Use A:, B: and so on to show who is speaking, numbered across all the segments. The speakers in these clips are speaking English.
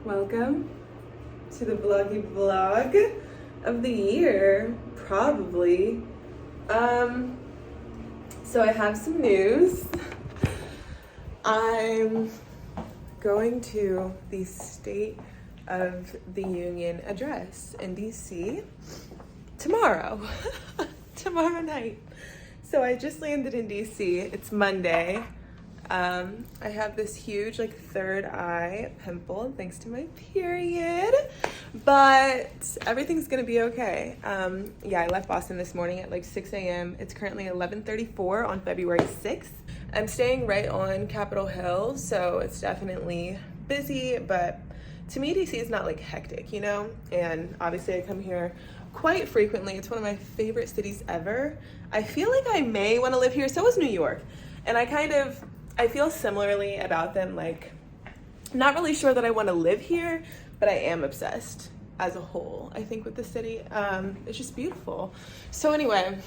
A: Welcome to the vloggy vlog of the year, probably. So I have some news. I'm going to the State of the Union address in DC tomorrow, tomorrow night. So I just landed in DC. It's Monday. I have this huge third eye pimple thanks to my period, but everything's gonna be okay. Yeah, I left Boston this morning at 6 a.m. It's currently 11:34 on February 6th. I'm staying right on Capitol Hill, so it's definitely busy, but to me, DC is not hectic, you know? And obviously I come here quite frequently. It's one of my favorite cities ever. I feel like I may wanna live here. So is New York. And I feel similarly about them, not really sure that I want to live here, but I am obsessed as a whole, I think, with the city. It's just beautiful. So anyway,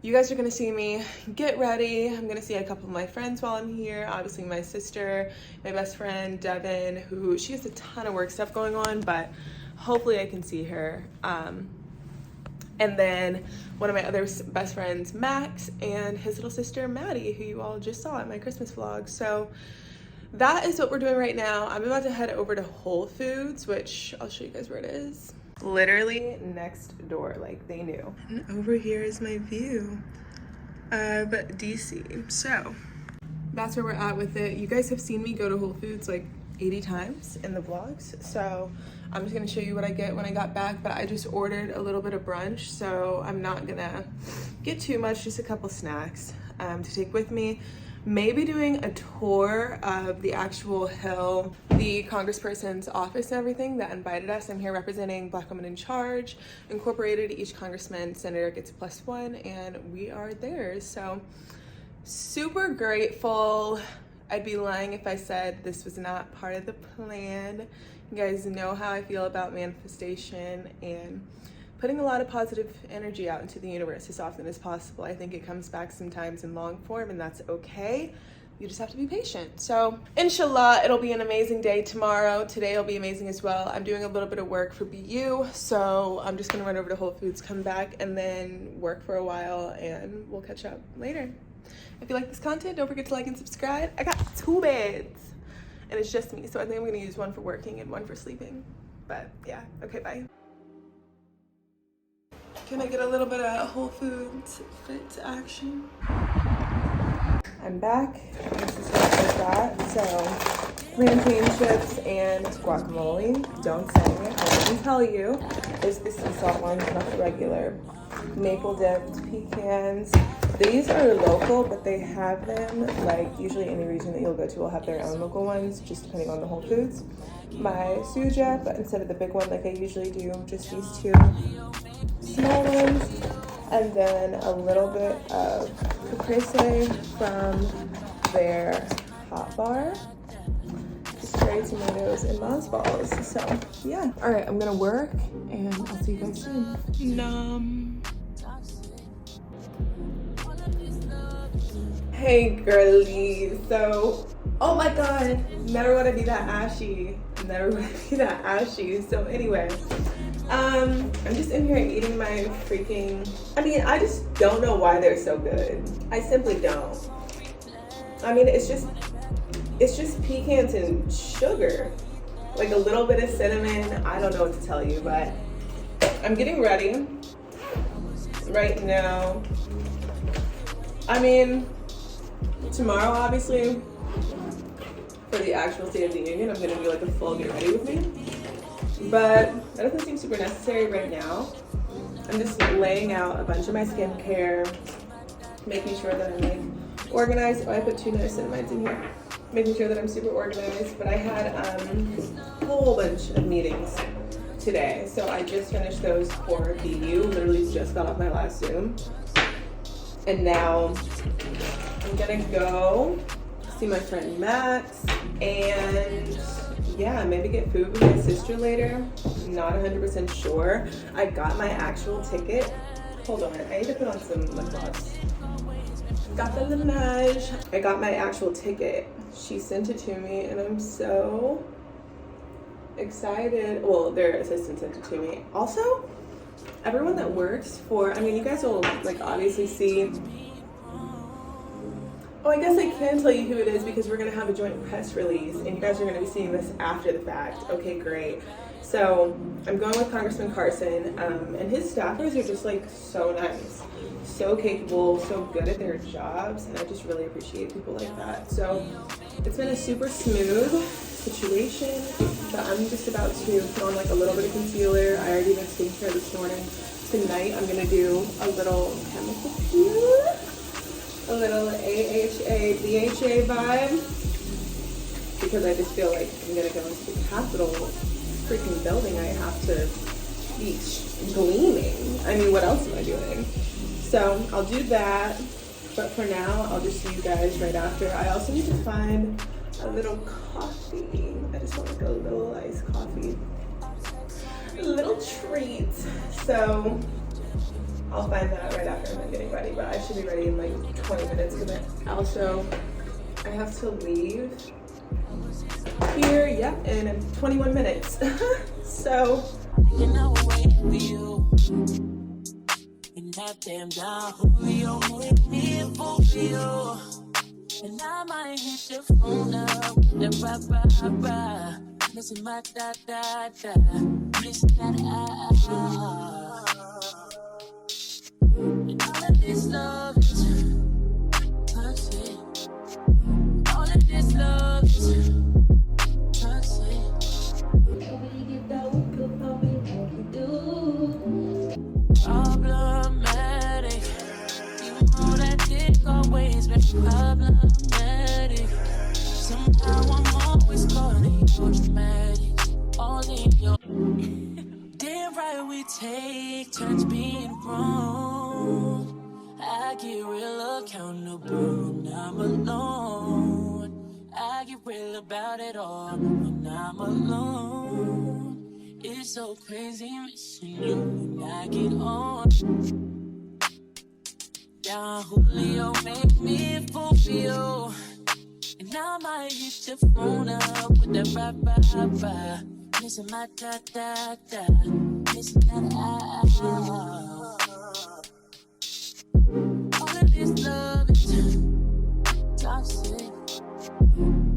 A: you guys are going to see me get ready. I'm going to see a couple of my friends while I'm here. Obviously my sister, my best friend, Devin, she has a ton of work stuff going on, but hopefully I can see her. And then one of my other best friends, Max, and his little sister, Maddie, who you all just saw at my Christmas vlog. So that is what we're doing right now. I'm about to head over to Whole Foods, which I'll show you guys where it is. Literally next door, they knew. And over here is my view of DC. So that's where we're at with it. You guys have seen me go to Whole Foods 80 times in the vlogs, so I'm just gonna show you what I get when I got back, but I just ordered a little bit of brunch, so I'm not gonna get too much, just a couple snacks to take with me. Maybe doing a tour of the actual Hill, the congressperson's office and everything that invited us. I'm here representing Black Women in Charge Incorporated. Each congressman, senator gets a +1, and we are theirs, so super grateful. I'd be lying if I said this was not part of the plan. You guys know how I feel about manifestation and putting a lot of positive energy out into the universe as often as possible. I think it comes back sometimes in long form, and that's okay. You just have to be patient. So inshallah, it'll be an amazing day tomorrow. Today will be amazing as well. I'm doing a little bit of work for BU, so I'm just gonna run over to Whole Foods, come back, and then work for a while, and we'll catch up later. If you like this content, don't forget to like and subscribe. I got 2 beds and it's just me, so I think I'm gonna use one for working and one for sleeping. But yeah, okay, bye. Can I get a little bit of Whole Foods fit action? I'm back. This is what I got. So plantain chips and guacamole. Don't say it, I didn't tell you. Is the sea salt ones, not the regular. Maple dipped pecans. These are local, but they have them, usually any region that you'll go to will have their own local ones, just depending on the Whole Foods. My suja, but instead of the big one like I usually do, just these 2 small ones. And then a little bit of caprese from their hot bar. Just cherry tomatoes and mothballs. So yeah. All right, I'm gonna work and I'll see you guys soon. Hey girlies, so oh my god, never want to be that ashy, so anyway, I'm just in here eating my I just don't know why they're so good. I simply don't. It's just pecans and sugar, a little bit of cinnamon. I don't know what to tell you, but I'm getting ready right now. Tomorrow, obviously, for the actual State of the Union, I'm gonna do a full get ready with me. But that doesn't seem super necessary right now. I'm just laying out a bunch of my skincare, making sure that I'm organized. Oh, I put 2 niacinamides in here. Making sure that I'm super organized. But I had a whole bunch of meetings today. So I just finished those for BU, literally just got off my last Zoom. And now I'm gonna go see my friend Max and yeah, maybe get food with my sister later. I'm not 100% sure. I got my actual ticket. Hold on, I need to put on some lip gloss. Got the Laneige. I got my actual ticket. She sent it to me and I'm so excited. Well, their assistant sent it to me. Also, everyone that works for, I mean, you guys will like obviously see. Oh, I guess I can tell you who it is because we're gonna have a joint press release and you guys are gonna be seeing this after the fact. Okay, great. So I'm going with Congressman Carson, and his staffers are just like so nice, so capable, so good at their jobs, and I just really appreciate people like that. So it's been a super smooth situation, but I'm just about to put on like a little bit of concealer. I already did skincare this morning. Tonight I'm gonna do a little chemical peel, a little AHA, BHA vibe, because I just feel like if I'm gonna go into the Capitol freaking building, I have to be gleaming. I mean, what else am I doing? So I'll do that, but for now, I'll just see you guys right after. I also need to find a little coffee. I just want like a little iced coffee, a little treat. So I'll find that right after I'm getting ready, but I should be ready in like 20 minutes because I have to leave here, yep, in 21 minutes. So you know, wait for you. And that damn down, Julio make me for you. And I might hit your phone up, the ba-ba-ba. Listen, my da-da-da. Listen, that and all of this love is toxic. All of this love is toxic. Problematic. You know that dick always been problematic. Somehow I'm always calling you dramatic. All in your damn right we take turns being wrong. I get real accountable when I'm alone. I get real about it all when I'm alone. It's so crazy missing you when I get on. Down Julio make me fulfill. And I might hit your phone up with that ba-ba-ba. Listen, my da-da-da. Listen, that all of this love is toxic.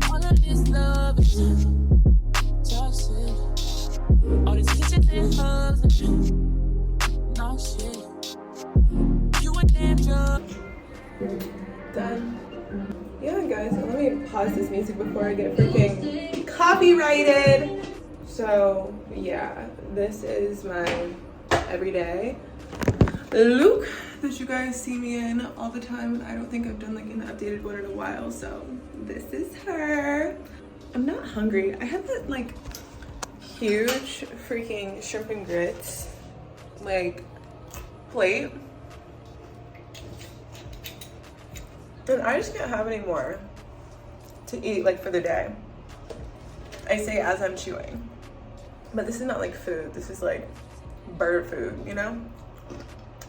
A: All of this love is toxic. All these kisses and hugs and no shit. You a damn drug. Done. Yeah, guys, let me pause this music before I get freaking copyrighted. So, yeah, this is my everyday look that you guys see me in all the time. I don't think I've done like an updated one in a while, so this is her. I'm not hungry. I had that like huge freaking shrimp and grits like plate, and I just can't have any more to eat like for the day. I say as I'm chewing, but this is not like food. This is like bird food, you know?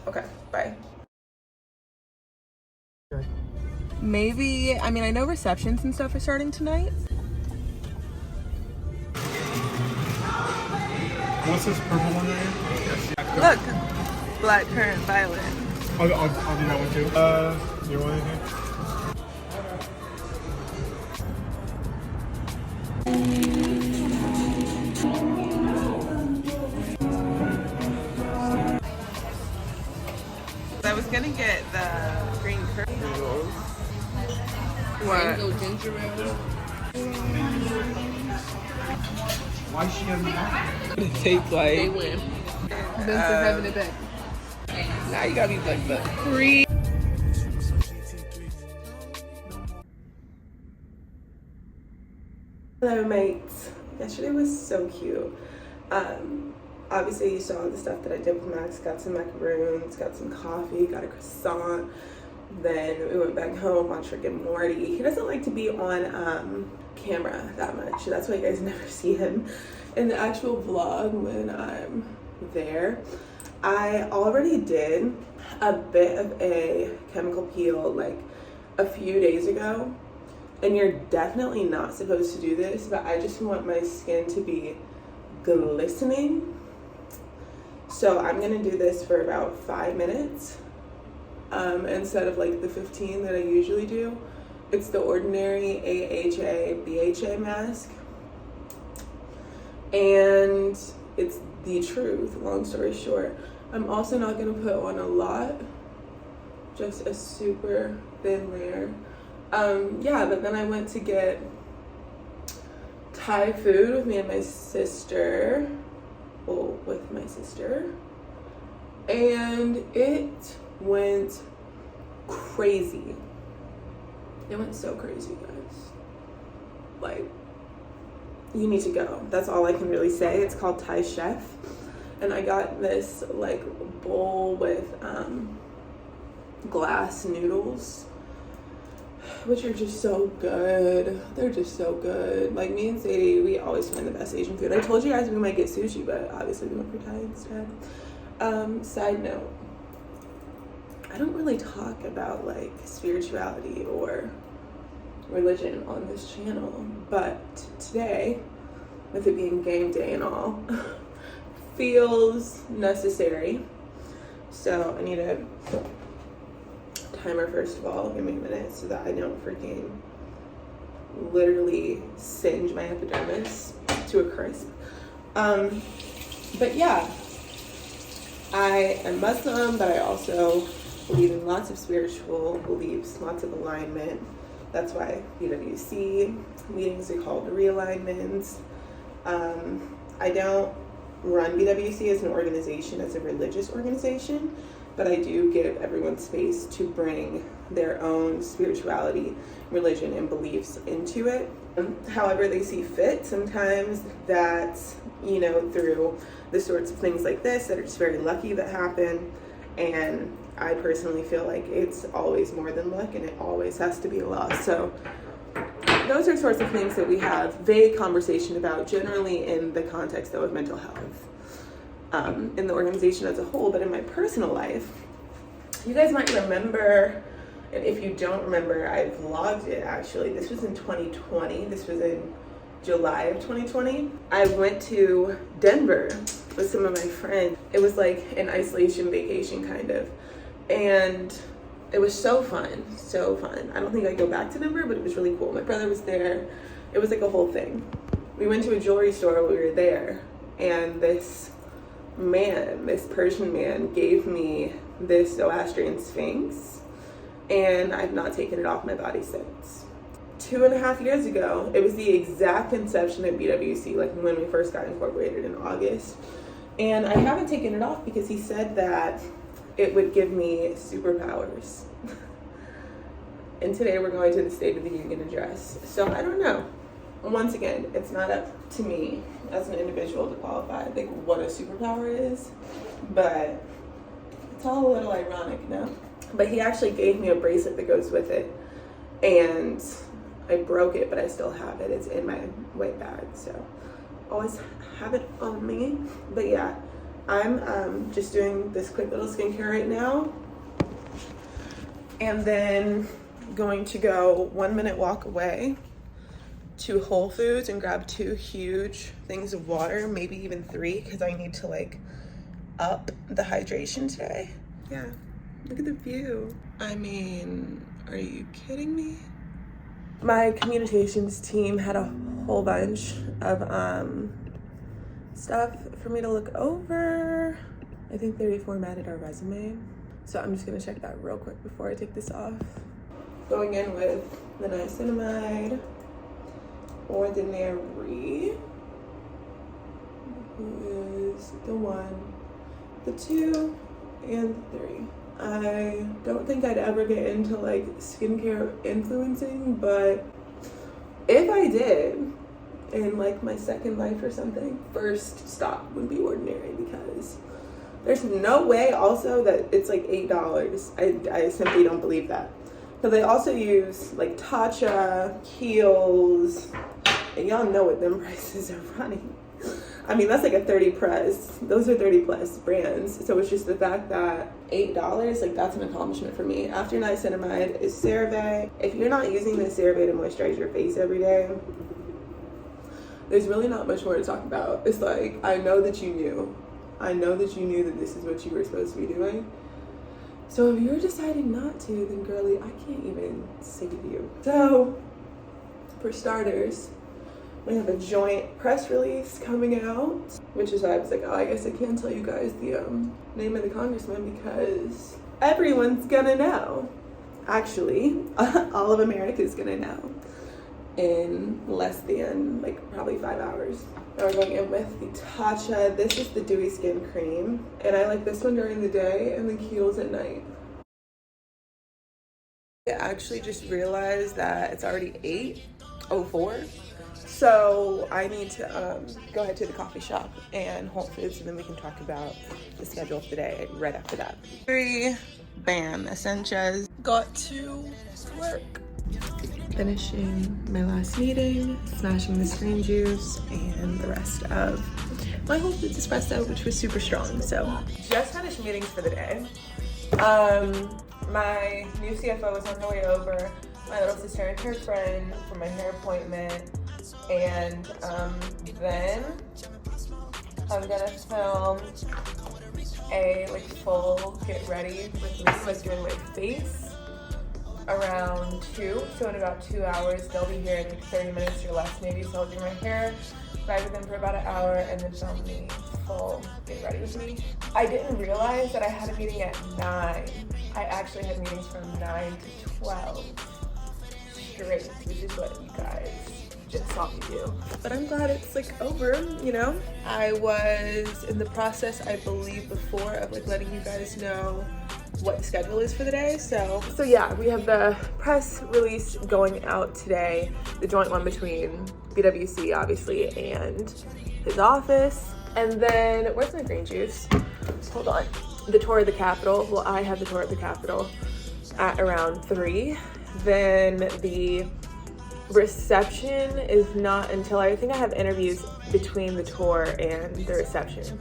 A: Okay, bye. Maybe, I mean, I know receptions and stuff are starting tonight.
B: What's this purple one right here?
A: Look, blackcurrant violet.
B: I'll do that one too. You want anything?
A: I was gonna get the green curry noodles. What?
C: Mango ginger ale.
B: Why is she on the back?
A: It tastes like.
C: They win. Vince is having it back.
A: Now you gotta be like the free. Hello, mates. Yesterday was so cute. Obviously you saw the stuff that I did with Max. Got some macaroons, got some coffee, got a croissant. Then we went back home, watched Rick and Morty. He doesn't like to be on camera that much. That's why you guys never see him in the actual vlog when I'm there. I already did a bit of a chemical peel like a few days ago. And you're definitely not supposed to do this, but I just want my skin to be glistening. So I'm gonna do this for about 5 minutes instead of like the 15 that I usually do. It's the ordinary AHA BHA mask, and it's the truth, long story short. I'm also not gonna put on a lot, just a super thin layer. Yeah, but then I went to get Thai food with me and my sister, and it went crazy. It went so crazy, guys. Like, you need to go. That's all I can really say. It's called Thai Chef, and I got this like bowl with glass noodles, which are just so good. They're just so good. Like, me and Sadie, we always find the best Asian food. I told you guys we might get sushi, but obviously we went for Thai instead. Side note, I don't really talk about like spirituality or religion on this channel, but today, with it being game day and all, feels necessary. So I need a timer first of all. Give me a minute so that I don't freaking literally singe my epidermis to a crisp. But yeah, I am Muslim, but I also believe in lots of spiritual beliefs, lots of alignment. That's why BWC meetings are called realignments. I don't run BWC as an organization, as a religious organization, but I do give everyone space to bring their own spirituality, religion, and beliefs into it, however they see fit. Sometimes that's, you know, through the sorts of things like this that are just very lucky that happen, and I personally feel like it's always more than luck, and it always has to be a loss. So those are sorts of things that we have vague conversation about, generally in the context though of mental health, in the organization as a whole. But in my personal life, you guys might remember, and if you don't remember, I vlogged it actually. This was in 2020. This was in July of 2020. I went to Denver with some of my friends. It was like an isolation vacation kind of. And it was so fun, so fun. I don't think I'd go back to Denver, but it was really cool. My brother was there. It was like a whole thing. We went to a jewelry store while we were there, and this man, this Persian man, gave me this Zoroastrian Sphinx, and I've not taken it off my body since. 2.5 years ago, it was the exact inception of BWC, like when we first got incorporated in August. And I haven't taken it off because he said that it would give me superpowers. And today we're going to the State of the Union address. So I don't know. Once again, it's not up to me as an individual to qualify like what a superpower is, but it's all a little ironic, no? But he actually gave me a bracelet that goes with it, and I broke it, but I still have it. It's in my white bag, so always have it on me. But yeah, I'm just doing this quick little skincare right now, and then going to go 1 minute walk away to Whole Foods and grab 2 huge things of water, maybe even 3, because I need to like up the hydration today. Yeah, look at the view. I mean, are you kidding me? My communications team had a whole bunch of stuff for me to look over. I think they reformatted our resume, so I'm just gonna check that real quick before I take this off. Going in with the niacinamide, ordinary, who is the 1, the 2, and the 3. I don't think I'd ever get into like skincare influencing, but if I did in like my second life or something, first stop would be Ordinary, because there's no way also that it's like $8. I simply don't believe that. But they also use like Tatcha, Kiehl's, and y'all know what them prices are running. I mean, that's like a 30 plus. Those are 30 plus brands. So it's just the fact that $8, like that's an accomplishment for me. After niacinamide is CeraVe. If you're not using the CeraVe to moisturize your face every day, there's really not much more to talk about. It's like, I know that you knew. I know that you knew that this is what you were supposed to be doing. So if you're deciding not to, then girly, I can't even save you. So, for starters, we have a joint press release coming out, which is why I was like, oh, I guess I can't tell you guys the name of the congressman because everyone's gonna know. Actually, all of America is gonna know in less than like probably 5 hours. Now we're going in with the Tatcha. This is the Dewy Skin Cream, and I like this one during the day and the Kiehl's at night. I actually just realized that it's already 8:04, so I need to go ahead to the coffee shop and Whole Foods, and then we can talk about the schedule of the day right after that. Bam, Essentia. Got to work. Finishing my last meeting, smashing this green juice, and the rest of my Whole Foods espresso, which was super strong. So just finished meetings for the day. My new CFO was on her way over, my little sister and her friend for my hair appointment, and then I'm gonna film a like full get ready with me, like doing my face around 2. So in about 2 hours, they'll be here in like 30 minutes or less maybe. So I'll do my hair, ride with them for about an hour, and then film the full get ready with me. I didn't realize that I had a meeting at 9. I actually had meetings from 9 to 12 straight, which is what you guys just saw me do. But I'm glad it's like over, you know? I was in the process, I believe, before of like letting you guys know what the schedule is for the day. So yeah, we have the press release going out today, the joint one between BWC obviously and his office. And then where's my green juice? Hold on. The tour of the Capitol. Well, I have the tour of the Capitol at around 3. Then the reception is not until I think I have interviews between the tour and the reception.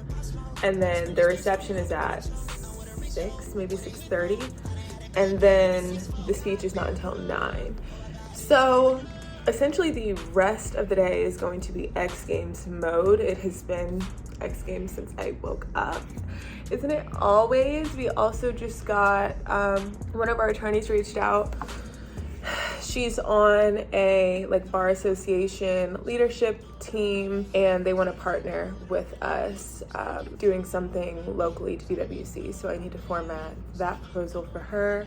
A: And then the reception is at 6, maybe 6:30. And then the speech is not until 9. So essentially the rest of the day is going to be X Games mode. It has been X Games since I woke up. Isn't it always? We also just got, one of our attorneys reached out. She's on a like bar association leadership team, and they want to partner with us doing something locally to BWC. So I need to format that proposal for her.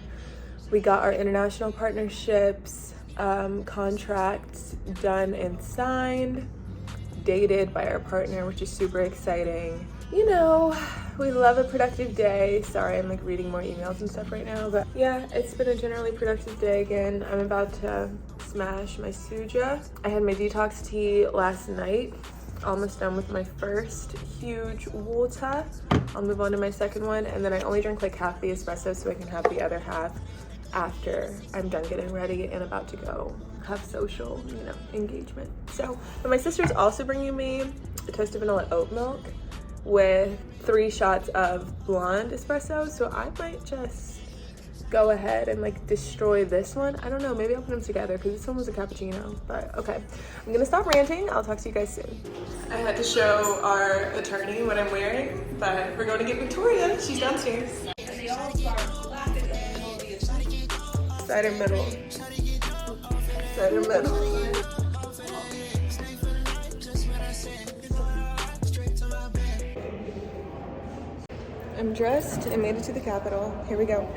A: We got our international partnerships contracts done and signed, dated by our partner, which is super exciting. You know, we love a productive day. Sorry, I'm like reading more emails and stuff right now, but yeah, it's been a generally productive day again. I'm about to smash my suja. I had my detox tea last night, almost done with my first huge water. I'll move on to my second one, and then I only drink like half the espresso so I can have the other half after I'm done getting ready and about to go have social, you know, engagement. So, but my sister's also bringing me a toast of vanilla oat milk with 3 shots of blonde espresso, so I might just go ahead and like destroy this one. I don't know, maybe I'll put them together because this one was a cappuccino, but okay. I'm gonna stop ranting. I'll talk to you guys soon. I had to show our attorney what I'm wearing, but we're going to get Victoria. She's downstairs. Cider middle. Cider middle. I'm dressed and made it to the Capitol. Here we go.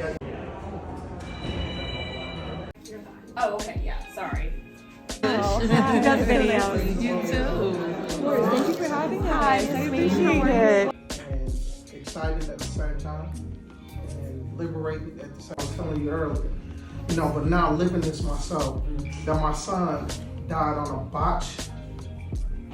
D: Oh, okay, yeah, sorry.
A: Oh, got the video.
D: You too.
A: Thank you for having us. I appreciate it.
E: And excited at the same time, and liberated at the same time. I was telling you earlier, you know, but now living this myself, that my son died on a botch,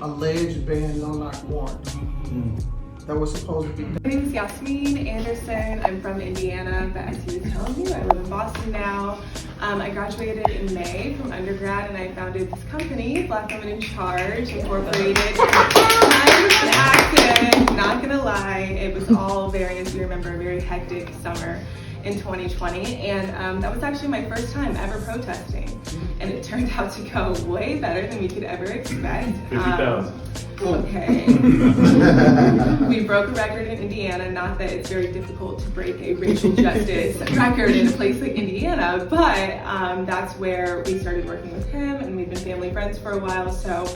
E: alleged ban no knock warrant. That was supposed to be done.
F: My name is Yasmin Anderson. I'm from Indiana, but as he was telling you, I live in Boston now. I graduated in May from undergrad, and I founded this company, Black Women in Charge, Incorporated. I was active, not gonna lie. It was all very, as you remember, a very hectic summer. in 2020, and that was actually my first time ever protesting, and it turned out to go way better than we could ever expect.
B: 50,000.
F: Okay. We broke a record in Indiana, not that it's very difficult to break a racial justice record in a place like Indiana, but that's where we started working with him, and we've been family friends for a while, so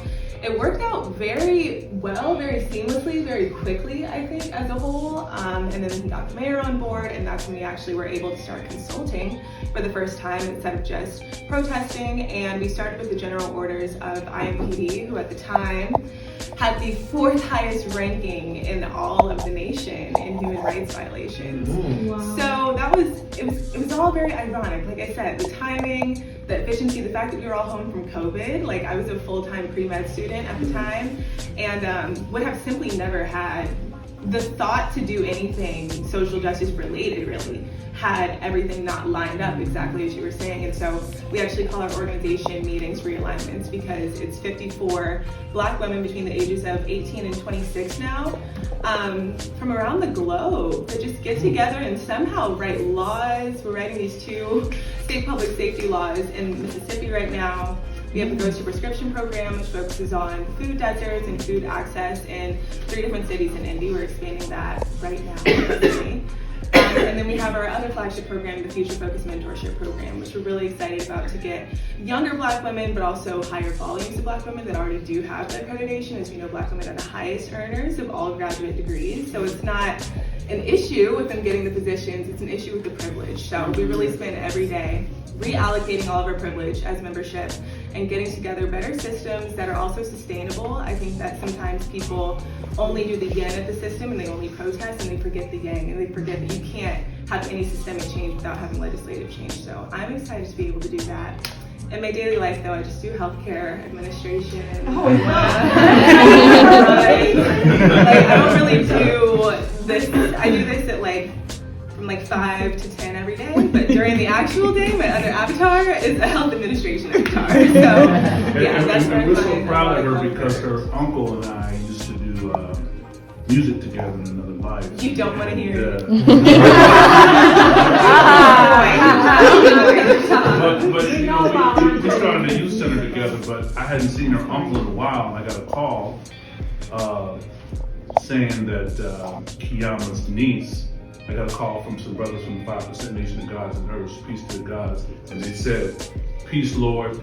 F: it worked out very well, very seamlessly, very quickly, I think, as a whole. And then we got the mayor on board, and that's when we actually were able to start consulting for the first time instead of just protesting. And we started with the general orders of IMPD, who at the time had the 4th highest ranking in all of the nation in human rights violations. Wow. So that it was all very ironic. Like I said, the timing, the efficiency, the fact that we were all home from COVID. Like, I was a full-time pre-med student at the time, and would have simply never had the thought to do anything social justice related, really, had everything not lined up exactly as you were saying. And so we actually call our organization Meetings Realignments, because it's 54 Black women between the ages of 18 and 26 now, from around the globe, that just get together and somehow write laws. We're writing these 2 state public safety laws in Mississippi right now. We have the Ghost to Prescription program, which focuses on food deserts and food access in 3 different cities in Indy. We're expanding that right now. And then we have our other flagship program, the Future Focus Mentorship program, which we're really excited about to get younger Black women, but also higher volumes of Black women that already do have the accreditation. As we know, Black women are the highest earners of all graduate degrees. So it's not an issue with them getting the positions, it's an issue with the privilege. So we really spend every day reallocating all of our privilege as membership and getting together better systems that are also sustainable. I think that sometimes people only do the yin of the system, and they only protest, and they forget the yang, and they forget that you can't have any systemic change without having legislative change. So I'm excited to be able to do that. In my daily life, though, I just do healthcare administration. Oh, like, I don't really do this. I do this at from 5 to 10 every day, but during the actual day, my other avatar is a health administration avatar. So yeah, that's
G: and we're so proud of her because her uncle and I used to do music together in another life.
F: You don't want to hear it.
G: But you know, we started a youth center together, but I hadn't seen her uncle in a while, and I got a call saying that Kiyama's niece, I got a call from some brothers from the 5% Nation of Gods and Earth, Peace to the Gods, and they said, "Peace, Lord."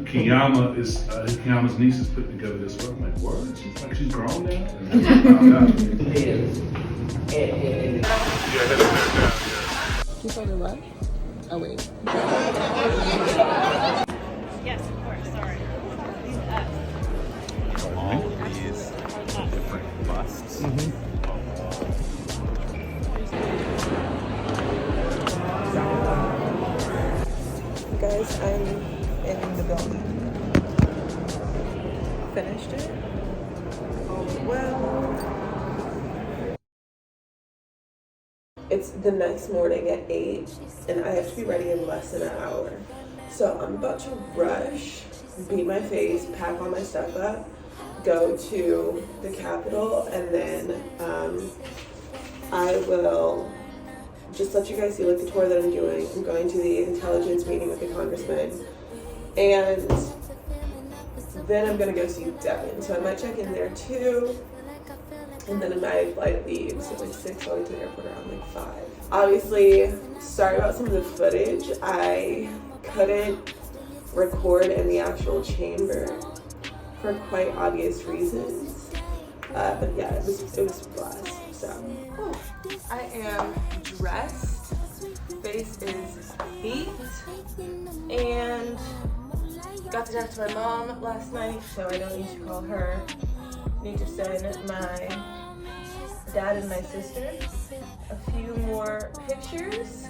G: Kiyama's niece is putting together this work. I'm like, word? She's grown now? And that's what I found out.
C: You saw the what? Oh, wait.
D: Yes, of course. Sorry.
H: All of these different busts.
A: Guys, I'm in the building. Finished it. All well. It's the next morning at 8, and I have to be ready in less than an hour. So I'm about to rush, beat my face, pack all my stuff up, go to the Capitol, and then I will just let you guys see the tour that I'm doing. I'm going to the intelligence meeting with the congressman, and then I'm gonna go see Devin. So I might check in there too, and then my flight leaves at 6, so I'll get to the airport around 5. Obviously, sorry about some of the footage. I couldn't record in the actual chamber for quite obvious reasons, but yeah, it was a blast. So I am dressed, face is beat, and got to talk to my mom last night, so I don't need to call her. Need to send my dad and my sister a few more pictures.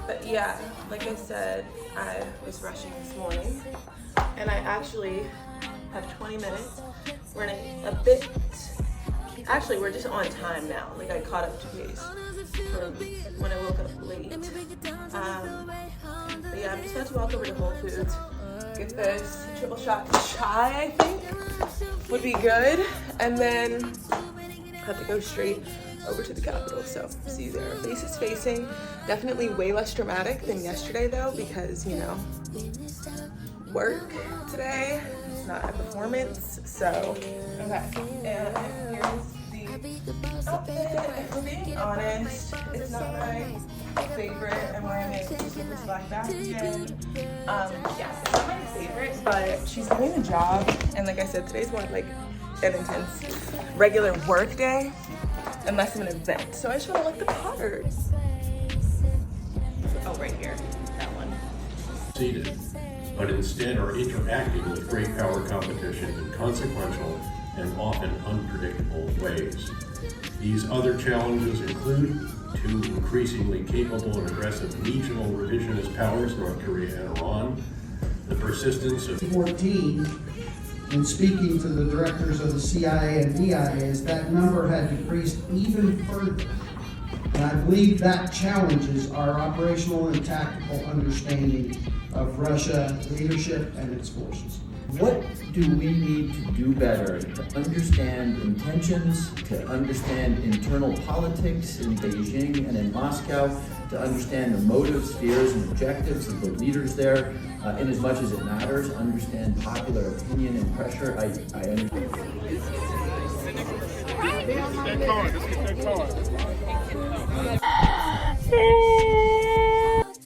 A: But yeah, like I said, I was rushing this morning, and I actually have 20 minutes. We're running a bit. Actually, we're just on time now. I caught up to pace from when I woke up late. But yeah, I'm just about to walk over to Whole Foods, get this triple shot chai, I think would be good, and then have to go straight over to the Capitol. So see you there. Faces facing. Definitely way less dramatic than yesterday though, because you know, work today, not a performance. So okay, and here's the outfit. If we're being honest, it's not my favorite. I'm wearing it with this black back again. Yes, it's not my favorite, but she's having a job, and like I said, today's more like an intense regular work day and less of an event. So I just want to look the part. Oh, right here, that one.
I: Seated, but instead are interacting with great power competition in consequential and often unpredictable ways. These other challenges include two increasingly capable and aggressive regional revisionist powers, North Korea and Iran, the persistence of
E: 14, in speaking to the directors of the CIA and DIAs, that number had decreased even further. And I believe that challenges our operational and tactical understanding of Russia leadership and its forces.
J: What do we need to do better to understand intentions, to understand internal politics in Beijing and in Moscow, to understand the motives, fears, and objectives of the leaders there, in as much as it matters, understand popular opinion and pressure? I understand.
B: That car.